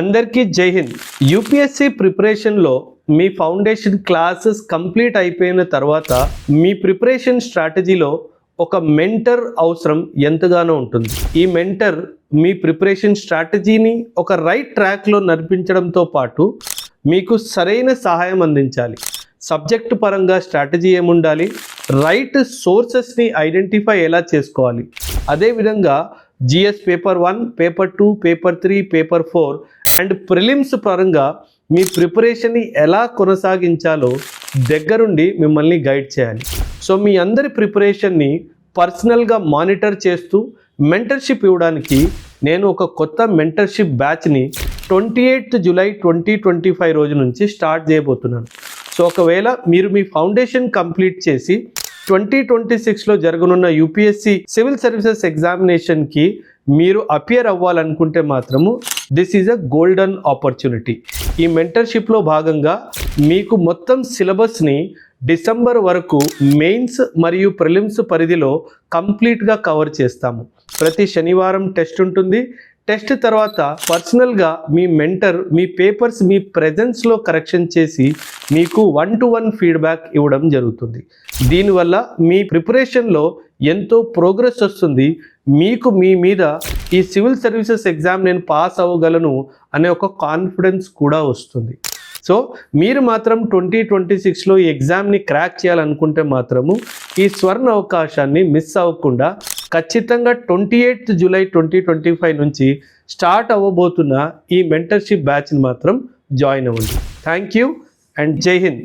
అందరికీ జై హింద్. యూపీఎస్సీ ప్రిపరేషన్లో మీ ఫౌండేషన్ క్లాసెస్ కంప్లీట్ అయిపోయిన తర్వాత మీ ప్రిపరేషన్ స్ట్రాటజీలో ఒక మెంటర్ అవసరం ఎంతగానో ఉంటుంది. ఈ మెంటర్ మీ ప్రిపరేషన్ స్ట్రాటజీని ఒక రైట్ ట్రాక్లో నడిపించడంతో పాటు మీకు సరైన సహాయం అందించాలి. సబ్జెక్ట్ పరంగా స్ట్రాటజీ ఏముండాలి, రైట్ సోర్సెస్ని ఐడెంటిఫై ఎలా చేసుకోవాలి, అదేవిధంగా GS paper 1, paper 2, paper 3, paper 4 and prelims పరంగా మీ ప్రిపరేషన్ని ఎలా కొనసాగించాలో దగ్గరుండి మిమ్మల్ని గైడ్ చేయాలి. సో మీ అందరి ప్రిపరేషన్ని పర్సనల్గా మానిటర్ చేస్తూ మెంటర్షిప్ ఇవ్వడానికి నేను ఒక కొత్త మెంటర్షిప్ బ్యాచ్ని 28 జూలై 2025 రోజు నుంచి స్టార్ట్ చేయబోతున్నాను. సో ఒకవేళ మీరు మీ ఫౌండేషన్ కంప్లీట్ చేసి 2026లో జరగనున్న యూపీఎస్సీ సివిల్ సర్వీసెస్ ఎగ్జామినేషన్కి మీరు అపియర్ అవ్వాలనుకుంటే మాత్రము this is a golden opportunity. ఈ మెంటర్షిప్లో భాగంగా మీకు మొత్తం సిలబస్ని డిసెంబర్ వరకు మెయిన్స్ మరియు ప్రిలిమ్స్ పరిధిలో కంప్లీట్గా కవర్ చేస్తాము. ప్రతి శనివారం టెస్ట్ ఉంటుంది. టెస్ట్ తర్వాత పర్సనల్గా మీ మెంటర్ మీ పేపర్స్ మీ ప్రెజెన్స్లో కరెక్షన్ చేసి మీకు 1-to-1 ఫీడ్బ్యాక్ ఇవ్వడం జరుగుతుంది. దీనివల్ల మీ ప్రిపరేషన్లో ఎంతో ప్రోగ్రెస్ వస్తుంది. మీకు మీ మీద ఈ సివిల్ సర్వీసెస్ ఎగ్జామ్ నేను పాస్ అవ్వగలను అనే ఒక కాన్ఫిడెన్స్ కూడా వస్తుంది. సో మీరు మాత్రం 2026లో ఈ ఎగ్జామ్ని క్రాక్ చేయాలనుకుంటే మాత్రము ఈ స్వర్ణ అవకాశాన్ని మిస్ అవ్వకుండా ఖచ్చితంగా 28 జూలై 2025 నుంచి స్టార్ట్ అవ్వబోతున్న ఈ మెంటర్షిప్ బ్యాచ్ని మాత్రం జాయిన్ అవ్వండి. థ్యాంక్ యూ అండ్ జై హింద్.